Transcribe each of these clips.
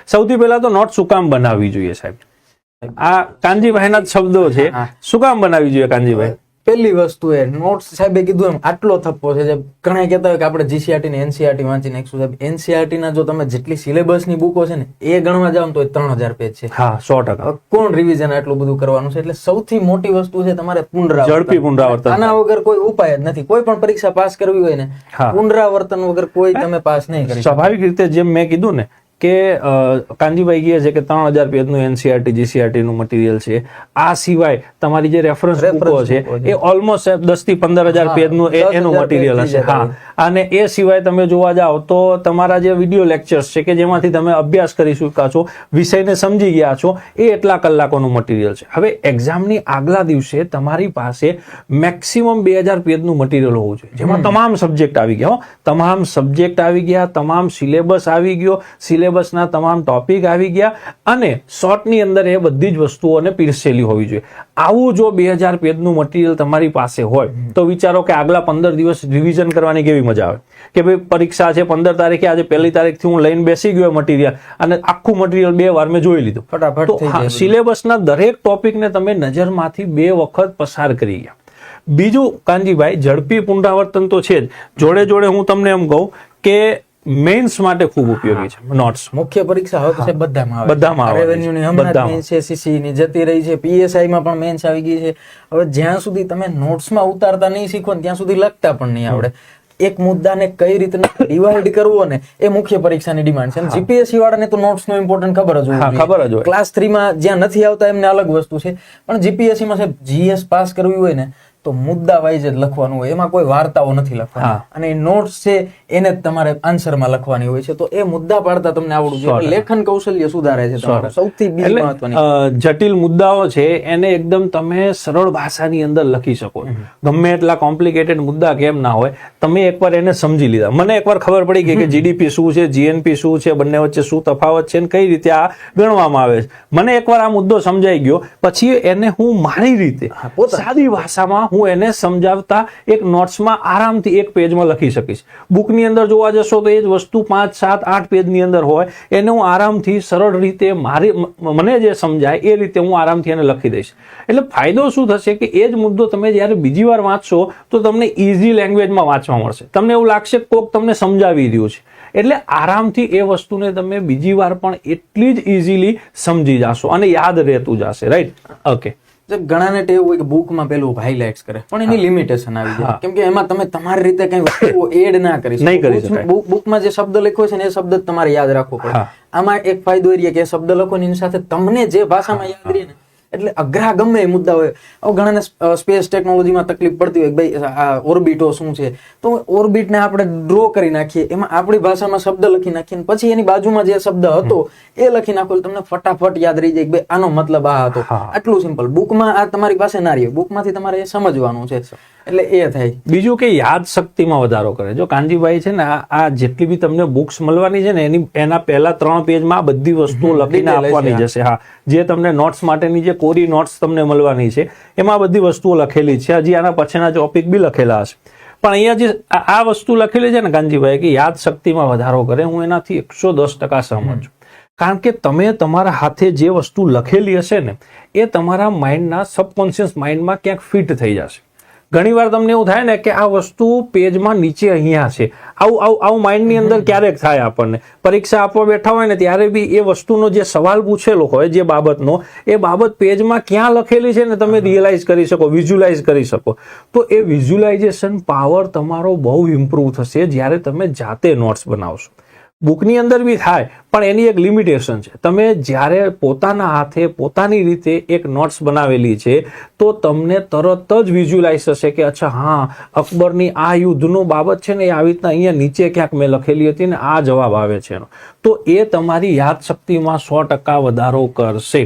સૌથી પહેલા તો નોટ શું કામ બનાવવી જોઈએ સાહેબ? આ કાનજીભાઈના જ શબ્દો છે, શું કામ બનાવવી જોઈએ કાનજીભાઈ? પહેલી વસ્તુ એ નોટ્સ સાહેબે કીધું એમ આટલો થપ્પો છે. ઘણા કહેતા હોય કે આપણે જીસીઆરટી ને એનસીઆરટી વાંચી નાખશું. સાહેબ એનસીઆરટી ના જો તમે જેટલી સિલેબસની બુકો છે ને એ ગણવા જાવ તો 3000 પેજ છે. હા, 100%. કોણ રિવિઝન આટલું બધું કરવાનું છે? એટલે સૌથી મોટી વસ્તુ છે તમારે પુનરાવર્તન, ઝડપી પુનરાવર્તન. આના વગર કોઈ ઉપાય જ નથી. કોઈ પણ પરીક્ષા પાસ કરવી હોય ને પુનરાવર્તન વગર કોઈ તમે પાસ નહીં કરી. સ્વાભાવિક રીતે જેમ મેં કીધું ને કે કાનજીભાઈ કહે છે કે 3000 પેજનું એનસીઆરટી જીસીઆરટી નું મટીરિયલ છે. આ સિવાય તમારી જે રેફરન્સ બુકો છે એ ઓલમોસ્ટ 10 થી 15000 પેજનું એનું મટીરિયલ હશે. હા, અને એ સિવાય તમે જોવા જાઓ તો તમારા જે વિડીયો લેક્ચર્સ છે કે જેમાંથી તમે અભ્યાસ કરી શક્યા છો, વિષયને સમજી ગયા છો, એ એટલા કલાકોનું મટીરિયલ છે. હવે એક્ઝામની આગલા દિવસે તમારી પાસે મેક્સિમમ 2000 પેજનું મટીરિયલ હોવું જોઈએ, જેમાં તમામ સબ્જેક્ટ આવી ગયા, તમામ સબ્જેક્ટ આવી ગયા, તમામ સિલેબસ આવી ગયો, સિલેબસના તમામ ટોપિક આવી ગયા, અને શોર્ટની અંદર એ બધી જ વસ્તુઓને પીરસેલી હોવી જોઈએ. આવું જો 2000 પેજનું મટીરિયલ તમારી પાસે હોય તો વિચારો કે આગલા 15 દિવસ રિવિઝન કરવાની કેવી મજા આવે. કે ભાઈ પરીક્ષા છે 15 તારીખે, આજે 1 તારીખથી હું લઈને બેસી ગયો મટીરિયલ અને આખું મટીરિયલ 2 વાર મેં જોઈ લીધું. ફટાફટ સિલેબસના દરેક ટોપિકને તમે નજરમાંથી 2 વખત પસાર કરી ગયા. બીજું કાનજીભાઈ, ઝડપી પુનરાવર્તન તો છે જ, જોડે જોડે હું તમને એમ કહું કે મેન્સ માટે ખૂબ ઉપયોગી છે નોટ્સ. મુખ્ય પરીક્ષા હવે તો બધામાં આવે. રેવન્યુ ની હમણાં મેન્સ છે, સીસી ની જતી રહી છે, પીએસઆઈ માં પણ મેન્સ આવી ગઈ છે. હવે જ્યાં સુધી તમે નોટ્સ માં ઉતારતા નહીં શીખો ને ત્યાં સુધી લખતા પણ નહીં આવડે. એક મુદ્દાને કઈ રીતના ડિવાઈડ કરવો ને એ મુખ્ય પરીક્ષાની ડિમાન્ડ છે. જીપીએસસી વાળાને તો નોટ્સ નો ઇમ્પોર્ટન્ટ ખબર જ હોય. ક્લાસ 3 માં જ્યાં નથી આવતા એમને અલગ વસ્તુ છે, પણ જીપીએસસી માં સાહેબ જીએસ પાસ કરવી હોય ને તો મુદ્દા વાઇઝ જ લખવાનું હોય, એમાં કોઈ વાર્તાઓ નથી લખવાની. અને નોટ્સ છે એને જ તમારે આન્સરમાં લખવાની હોય છે. તો એ મુદ્દા પાડતા તમને આવડવું જોઈએ. લેખન કૌશલ્ય સુધારે છે તમારું. સૌથી મહત્વની જટિલ મુદ્દાઓ છે એને એકદમ તમે સરળ ભાષાની અંદર લખી શકો. ગમે એટલા કોમ્પ્લિકેટેડ મુદ્દા કેમ ના હોય, તમે એકવાર એને સમજી લીધા. મને એકવાર ખબર પડી ગઈ કે જીડીપી શું છે, જીએનપી શું છે, બંને વચ્ચે શું તફાવત છે, કઈ રીતે આ ગણવામાં આવે છે. મને એકવાર આ મુદ્દો સમજાઈ ગયો, પછી એને હું મારી રીતે સાદી ભાષામાં હું એને સમજાવતા એક નોટ્સમાં આરામથી 1 પેજમાં લખી શકીશ. બુકની અંદર જોવા જશો તો એ જ વસ્તુ 5, 7, 8 પેજની અંદર હોય. એને હું આરામથી સરળ રીતે મને જે સમજાય એ રીતે હું આરામથી એને લખી દઈશ. એટલે ફાયદો શું થશે કે એ જ મુદ્દો તમે જ્યારે બીજી વાર વાંચશો તો તમને ઇઝી લેંગ્વેજમાં વાંચવા મળશે. તમને એવું લાગશે કે કોક તમને સમજાવી રહ્યું છે. એટલે આરામથી એ વસ્તુને તમે બીજી વાર પણ એટલી જ ઇઝીલી સમજી જશો અને યાદ રહેતું જશે. રાઈટ? ઓકે. ઘણાને ટેવ હોય કે બુકમાં પેલું હાઇલાઇટ્સ કરે, પણ એની લિમિટેશન આવી જાય. કેમ કે એમાં તમે તમારી રીતે કઈ વસ્તુઓ એડ ના કરી શકો. બુકમાં જે શબ્દ લખ્યો છે ને એ શબ્દ તમારે યાદ રાખવો પડે. આમાં એક ફાયદો એ કે શબ્દ લખો એની સાથે તમને જે ભાષામાં યાદ રહે ને, એટલે અઘરા ગમે એ મુદ્દા હોય. ઘણાને સ્પેસ ટેકનોલોજીમાં તકલીફ પડતી હોય ભાઈ આ ઓર્બિટો શું છે, તો ઓર્બિટને આપણે ડ્રો કરી નાખીએ, એમાં આપણી ભાષામાં શબ્દ લખી નાખીએ, પછી એની બાજુમાં જે શબ્દ હતો એ લખી નાખો, તમને ફટાફટ યાદ રહી જાય કે ભાઈ આનો મતલબ આ હતો. આટલું સિમ્પલ. બુકમાં આ તમારી પાસે ના રહે, બુકમાંથી તમારે એ સમજવાનું છે. એટલે એ થાય. બીજું કે યાદ શક્તિમાં વધારો કરે. જો કાનજીભાઈ છે ને આ જેટલી બી તમને બુક્સ મળવાની છે ને એના પહેલા 3 પેજમાં બધી વસ્તુઓ લખીને આપવાની જશે. હા, જે તમને નોટ્સ માટેની જે કોરી નોટ્સ તમને મળવાની છે એમાં બધી વસ્તુઓ લખેલી છે. હજી આના પછીના ટોપિક બી લખેલા હશે. પણ અહીંયા જે આ વસ્તુ લખેલી છે ને કાનજીભાઈ કે યાદ શક્તિમાં વધારો કરે, હું એનાથી 110% સહમત છું. કારણ કે તમે તમારા હાથે જે વસ્તુ લખેલી હશે ને એ તમારા માઇન્ડના સબકોન્શિયસ માઇન્ડમાં ક્યાંક ફિટ થઈ જશે. ઘણીવાર તમને એવું થાય ને કે આ વસ્તુ પેજમાં નીચે અહીંયા છે, આવું માઇન્ડની અંદર ક્યારેક થાય. આપણને પરીક્ષા આપવા બેઠા હોય ને ત્યારે બી એ વસ્તુનો જે સવાલ પૂછેલો હોય જે બાબતનો, એ બાબત પેજમાં ક્યાં લખેલી છે ને તમે રિયલાઇઝ કરી શકો, વિઝ્યુલાઇઝ કરી શકો. તો એ વિઝ્યુલાઇઝેશન પાવર તમારો બહુ ઇમ્પ્રૂવ થશે જ્યારે તમે જાતે નોટ્સ બનાવશો. બુકની અંદર બી થાય પણ એની એક લિમિટેશન છે. તમે જ્યારે પોતાના હાથે પોતાની રીતે એક નોટ્સ બનાવેલી છે તો તમને તરત જ વિઝ્યુલાઇઝ થશે કે અચ્છા હા અકબરની આ યુદ્ધનો બાબત છે ને એ આવી રીતના અહીંયા નીચે ક્યાંક મેં લખેલી હતી ને આ જવાબ આવે છે એનો. તો એ તમારી યાદશક્તિમાં 100% વધારો કરશે.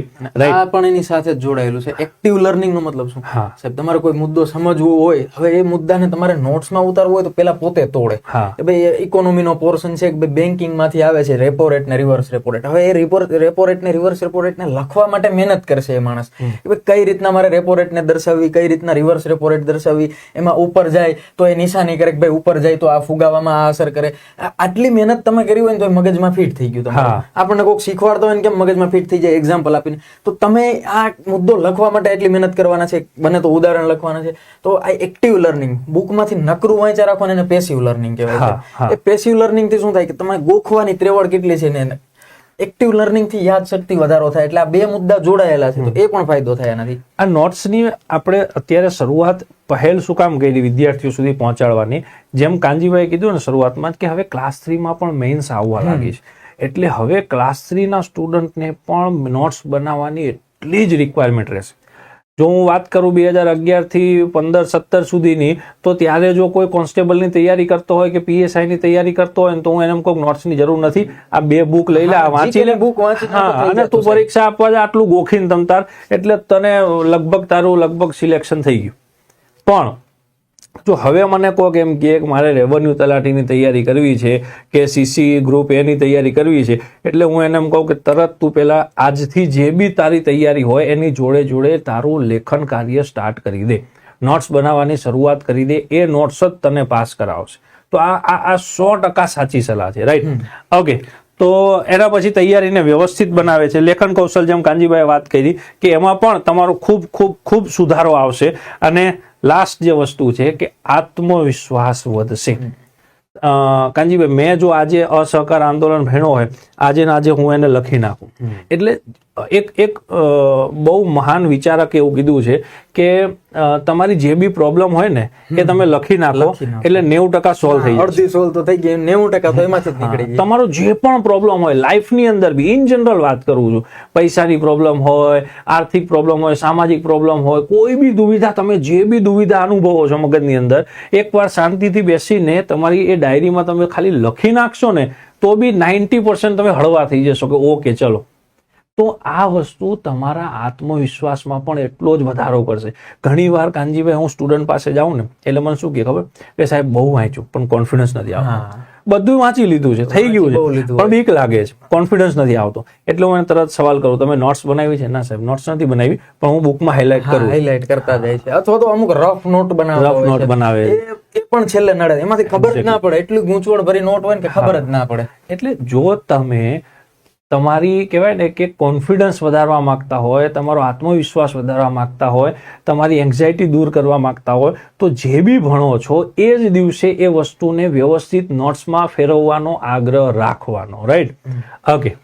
આ પણ એની સાથે જ જોડાયેલું છે. એક્ટિવ લર્નિંગ નો મતલબ શું? સાહેબ તમારે કોઈ મુદ્દો સમજવો હોય, હવે એ મુદ્દાને તમારે નોટ્સમાં ઉતારવો હોય તો પેલા પોતે તોડે કે ભાઈ ઇકોનોમીનો પોર્શન છે કે બેંકિંગ માંથી આવે છે, રેપો રેટ ને રિવર્સ રેપો રેટ. હવે એ રેપો રેટ ને રિવર્સ રેપો રેટ ને લખવા માટે મહેનત કરશે એ માણસ કે કઈ રીતના મારે રેપો રેટ ને દર્શાવવી, કઈ રીતના રિવર્સ રેપો રેટ દર્શાવવી, એમાં ઉપર જાય તો એ નિશાની કરે કે ભાઈ ઉપર જાય તો આ ફુગાવામાં આ અસર કરે. આટલી મહેનત તમે કરી હોય ને તો એ મગજમાં ફિટ થઈ ગયું. આપણને કોઈક શીખવાડતો હોય ને કેમ મગજમાં ફિટ થઈ જાય એક્ઝામ્પલ આપીને, તો તમે આ મુદ્દો લખવા માટે એટલી મહેનત કરવાના છે, બને તો ઉદાહરણ લખવાના છે. તો આ એક્ટિવ લર્નિંગ, બુકમાંથી નકરું વાંચ્યા રાખવાનું, એને પેસિવ લર્નિંગ કહેવાય છે. એ પેસિવ લર્નિંગ થી શું થાય કે તમે ગોખવાની ત્રેવડ કેટલી છે ને એક્ટિવ લર્નિંગ થી યાદ શક્તિ વધારો થાય. એટલે આ બે મુદ્દા જોડાયેલા છે, તો એ પણ ફાયદો થાય એનાથી. આ નોટ્સની આપણે અત્યારે શરૂઆત પહેલ શું કામ કરી વિદ્યાર્થીઓ સુધી પહોંચાડવાની, જેમ કાનજીભાઈ કીધું ને શરૂઆતમાં કે હવે ક્લાસ 3 માં પણ મેઇન્સ આવવા લાગી છે, એટલે હવે ક્લાસ 3 ના સ્ટુડન્ટને પણ નોટ્સ બનાવવાની એટલી જ રિક્વાયરમેન્ટ રહેશે. જો હું વાત કરું 2011 થી 15-17 સુધીની, તો ત્યારે જો કોઈ કોન્સ્ટેબલની તૈયારી કરતો હોય કે PSI ની તૈયારી કરતો હોય ને, તો હું એને કોઈ નોટ્સની જરૂર નથી, આ 2 બુક લઈ લે, વાંચી લે, અને તું પરીક્ષા આપવા જાય આટલું ગોખીને તમતાર, એટલે તને લગભગ સિલેક્શન થઈ ગયું. પણ જો હવે મને કોઈક એમ કે મારે રેવન્યુ તલાટીની તૈયારી કરવી છે કે CC ગ્રુપ એની તૈયારી કરવી છે, એટલે હું એને એમ કહું કે તરત તું પેલા આજથી જે બી તારી તૈયારી હોય એની જોડે જોડે તારું લેખન કાર્ય સ્ટાર્ટ કરી દે, નોટ્સ બનાવવાની શરૂઆત કરી દે, એ નોટ્સ જ તને પાસ કરાવશે. તો આ 100% સાચી સલાહ છે, રાઈટ? ઓકે, તો એના પછી તૈયારીને વ્યવસ્થિત બનાવે છે. લેખન કૌશલ, જેમ કાનજીભાઈએ વાત કરી કે એમાં પણ તમારો ખૂબ સુધારો આવશે. અને લાસ્ટ જે વસ્તુ છે કે આત્મવિશ્વાસ વધશે. કાનજીભાઈ, મેં જો આજે અસહકાર આંદોલન ભણ્યો હોય, આજે હું એને લખી નાખું, એટલે એક બહુ મહાન વિચારકે એવું કીધું છે કે તમારી જે બી પ્રોબ્લેમ હોય ને એ તમે લખી નાખો એટલે 90% સોલ્વ થઈ જાય. અડધી સોલ્વ તો થઈ ગઈ, 90% તો એમાંથી જ નીકળી જાય. તમારો જે પણ પ્રોબ્લેમ હોય લાઈફની અંદર બી, ઇન જનરલ વાત કરું છું, પૈસાની પ્રોબ્લેમ હોય, આર્થિક પ્રોબ્લેમ હોય, સામાજિક પ્રોબ્લેમ હોય, કોઈ બી દુવિધા, તમે જે બી દુવિધા અનુભવો છો મગજની અંદર, એકવાર શાંતિથી બેસીને તમારી એ ડાયરીમાં તમે ખાલી લખી નાખશો ને, તો બી 90% તમે હળવા થઈ જશો કે ઓકે ચલો. તો આ વસ્તુ તમારા આત્મવિશ્વાસમાં પણ એટલો જ વધારો કરશે. ઘણી વાર કાનજીભાઈ હું સ્ટુડન્ટ પાસે જાઉં ને, એટલે મને શું કહે ખબર કે સાહેબ બહુ વાંચ્યું પણ કોન્ફિડન્સ નથી આવતો, બધું વાંચી લીધું છે, થઈ ગયું છે, પણ બીક લાગે છે, કોન્ફિડન્સ નથી આવતો. એટલે હું એને તરત સવાલ કરું, તમે નોટ્સ બનાવી છે? ના સાહેબ નોટ્સ નથી બનાવી, પણ હું બુકમાં હાઇલાઇટ કરતા જાય છે. અથવા તો અમુક રફ નોટ બનાવે, એ પણ છેલ્લે નડે, એમાંથી ખબર જ ના પડે, એટલું ગૂંચવણ ભરી નોટ હોય ને કે ખબર જ ના પડે. એટલે જો તમે તમારી કહેવાય ને કે કોન્ફિડન્સ વધારવા માંગતા હોય, તમારો આત્મવિશ્વાસ વધારવા માંગતા હોય, તમારી એન્ઝાયટી દૂર કરવા માંગતા હોય, તો જે બી ભણો છો એ જ દિવસે એ વસ્તુને વ્યવસ્થિત નોટ્સમાં ફેરવવાનો આગ્રહ રાખવાનો, રાઈટ? ઓકે,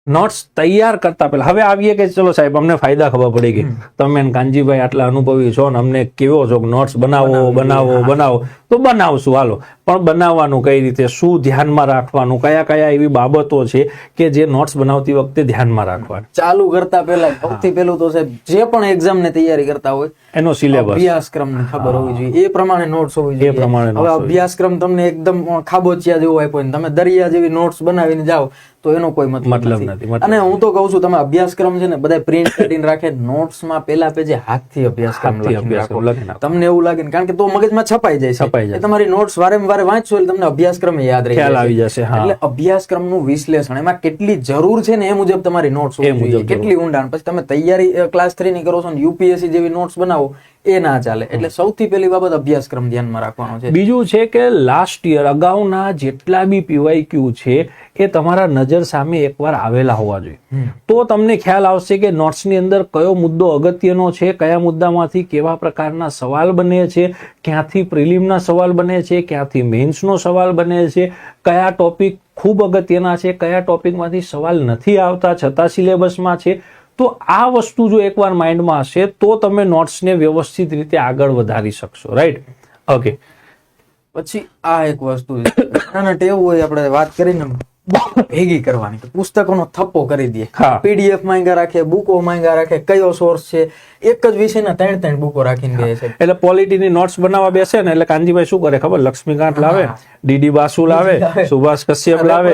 નોટ્સ તૈયાર કરતા પહેલા હવે આવીએ કે ચલો સાહેબ અમને ફાયદા ખબર પડી ગઈ, તમે કાનજીભાઈ આટલા અનુભવી છો ને અમને કેવો છો નોટ્સ બનાવો, તો બનાવશું હાલો. પણ બનાવવાનું કઈ રીતે, શું ધ્યાનમાં રાખવાનું, કયા એવી બાબતો છે કે જે નોટ્સ બનાવતી વખતે ધ્યાનમાં રાખવાની? ચાલુ કરતા પહેલા સૌથી પહેલું તો સાહેબ જે પણ એક્ઝામ ને તૈયારી કરતા હોય એનો સિલેબસ, અભ્યાસક્રમ ખબર હોવી જોઈએ, એ પ્રમાણે નોટ્સ હોવી જોઈએ. હવે અભ્યાસક્રમ તમને એકદમ ખાબોચિયા જેવો આપ્યો ને તમે દરિયા જેવી નોટ્સ બનાવીને જાઓ તો એનો કોઈ મતલબ નથી. અને હું તો કહું છું તમે અભ્યાસક્રમ છે ને બધા પ્રિન્ટ કરીને રાખે, નોટ્સમાં પેલા પેજે હાથથી અભ્યાસક્રમ લખી તમને એવું લાગે ને, કારણ કે તો મગજમાં છપાઈ જાય. તમારી નોટ્સ વારંવાર વાંચશો એટલે તમને અભ્યાસક્રમ યાદ આવી જશે. એટલે અભ્યાસક્રમનું વિશ્લેષણ, એમાં કેટલી જરૂર છે ને એ મુજબ તમારી નોટ્સ હોવી જોઈએ, કેટલી ઊંડાણ. પછી તમે તૈયારી ક્લાસ 3 ની કરો છો ને UPSC જેવી નોટ્સ બનાવો, એ ના ચાલે. એટલે સૌથી પહેલી બાબત અભ્યાસક્રમ ધ્યાનમાં રાખવાનો છે. બીજું છે કે લાસ્ટ યર અગાઉના જેટલા બી PYQ છે એ તમારા નજર સામે એકવાર આવેલા હોવા જોઈએ, તો તમને ખ્યાલ આવશે કે નોટ્સની અંદર કયો મુદ્દો અગત્યનો છે, કયા મુદ્દામાંથી કેવા પ્રકારના સવાલ બને છે, ક્યાંથી પ્રિલિમના સવાલ બને છે, ક્યાંથી મેન્સનો સવાલ બને છે, કયા ટોપિક ખૂબ અગત્યના છે, કયા ટોપિકમાંથી સવાલ નથી આવતા છતાં સિલેબસમાં છે. તો આ વસ્તુ જો એકવાર માઇન્ડમાં હશે તો તમે નોટ્સને વ્યવસ્થિત રીતે આગળ વધારી શકશો, રાઈટ? ઓકે, પછી આ એક વસ્તુ નાના ટેવ હોય, આપણે વાત કરીને ભેગી કરવાની, પુસ્તકોનો થપ્પો કરી દઈએ, PDF માંગ્યા રાખે, બુકો માંગ્યા રાખે, કયો સોર્સ છે, એક જ વિષયના 3 બુકો રાખીને બે છે. એટલે પોલિટીની નોટ્સ બનાવવા બેસે ને એટલે કાનજીભાઈ શું કરે ખબર? લક્ષ્મીકાંત લાવે, DD બાસુ લાવે, સુભાષ કશ્યપ લાવે,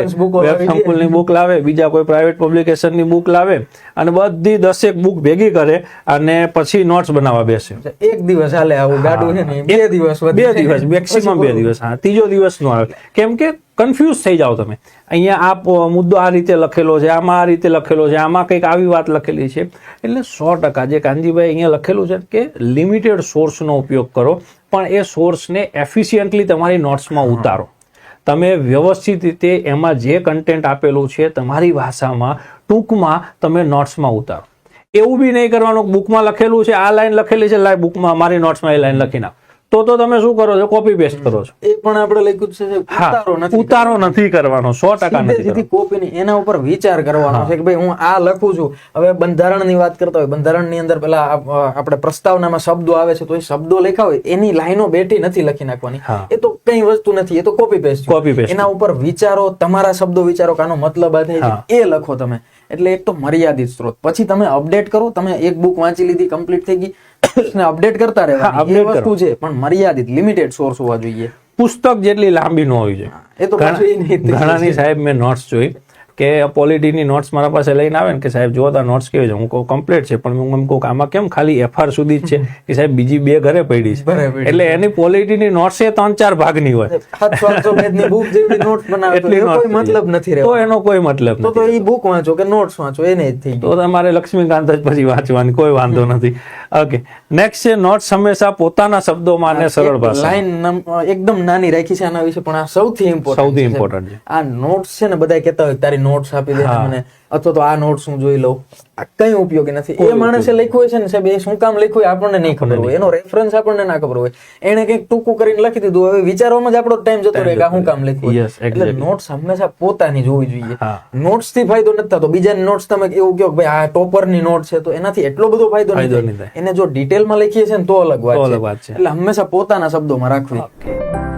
વેબ સંકુલની બુક લાવે, બીજા કોઈ પ્રાઇવેટ પબ્લિકેશનની બુક લાવે, અને બધી 10 બુક ભેગી કરે અને પછી નોટ્સ બનાવવા બેસે. એક દિવસ હાલે આવું ગાડું છે ને, 2 દિવસ મેક્સિમમ 2 દિવસ, ત્રીજો દિવસ નો આવે. કેમ કે કન્ફ્યુઝ થઈ જાઓ તમે. અહીંયા આ મુદ્દો આ રીતે લખેલો છે, આમાં આ રીતે લખેલો છે, આમાં કંઈક આવી વાત લખેલી છે. એટલે 100% જે કાનજીભાઈ અહીંયા લખેલું છે કે લિમિટેડ સોર્સનો ઉપયોગ કરો, પણ એ સોર્સને એફિશિયન્ટલી તમારી નોટ્સમાં ઉતારો. તમે વ્યવસ્થિત રીતે એમાં જે કન્ટેન્ટ આપેલું છે તમારી ભાષામાં ટૂંકમાં તમે નોટ્સમાં ઉતારો. એવું બી નહીં કરવાનું બુકમાં લખેલું છે, આ લાઈન લખેલી છે, લાઈ બુકમાં મારી નોટ્સમાં એ લાઈન લખી નાખો. તો તમે શું કરો છો? કોપી પેસ્ટ કરો છો. એ પણ આપણે લખ્યું છે ઉતારો નથી કરવાનો. 100% નથી. કોપી નહીં, એના ઉપર વિચાર કરવાનો છે કે ભાઈ હું આ લખું છું. હવે બંધારણની વાત કરતા હોય, બંધારણની અંદર પેલા આપણે પ્રસ્તાવનામાં શબ્દો આવે છે, તો એ શબ્દો લખ્યા હોય એની લાઈનો બેઠી નથી લખી નાખવાની. એ તો કઈ વસ્તુ નથી, એ તો કોપી પેસ્ટ. એના ઉપર વિચારો, તમારા શબ્દો વિચારો, કાનો મતલબ આ થાય એ લખો તમે. એટલે એક તો મર્યાદિત સ્ત્રોત, પછી તમે અપડેટ કરો. તમે એક બુક વાંચી લીધી, કમ્પ્લીટ થઈ ગઈ, અપડેટ કરતા રહેવા એ વસ્તુ છે, પણ મર્યાદિત લિમિટેડ સોર્સ હોવા જોઈએ. પુસ્તક જેટલી લાંબી ન હોવી જોઈએ. એ તો ઘણાની સાહેબ મેં નોટ્સ જોઈ કે પોલિટીની નોટ્સ મારા પાસે લઈને આવે ને કે સાહેબ જો આ નોટ્સ કેવી છે, હું કહું કમ્પ્લીટ છે, પણ હું એમ કહું આમાં કેમ ખાલી FR સુધી જ છે કે સાહેબ બીજી 2 ઘરે પડી છે. એટલે એની પોલિટીની નોટ્સ એ 3-4 ભાગની હોય. મતલબ નથી, તો એનો કોઈ મતલબ નથી. તો એ બુક વાંચો કે નોટ્સ વાંચો, એને જ થઈ. તો તમારે લક્ષ્મીકાંત જ પછી વાંચવાની, કોઈ વાંધો નથી. ઓકે, નેક્સ્ટ છે નોટ્સ હંમેશા પોતાના શબ્દોમાં અને સરળ ભાષા. લાઈન એકદમ નાની રાખી છે આના વિશે, પણ આ સૌથી ઇમ્પોર્ટન્ટ છે. આ નોટ્સ છે ને, બધા કહેતા હોય તારી નોટ્સ આપી દે મને, અથવા તો આ નોટ્સ હું જોઈ લઉં. આ કઈ ઉપયોગી નથી. એ માણસે લખ્યું છે ને સાહેબ, એ શું કામ લખ્યું આપણને નહીં ખબર હોય, એનો રેફરન્સ આપણને ના ખબર હોય. એને કંઈક ટૂંકું કરીને લખી દીધું, હવે વિચારવામાં જ આપણો ટાઈમ જતો રહે કે આ શું કામ લખ્યું. એટલે નોટ્સ હંમેશા પોતાની જોવી જોઈએ. નોટ્સ થી ફાયદો નથી થતો. બીજાની નોટ્સ તમે એવું કહો ભાઈ આ ટોપર ની નોટ છે, તો એનાથી એટલો બધો ફાયદો નહીં થાય. એને જો ડિટેલમાં લખીએ છે ને તો અલગ વાત છે. એટલે હંમેશા પોતાના શબ્દોમાં રાખવી.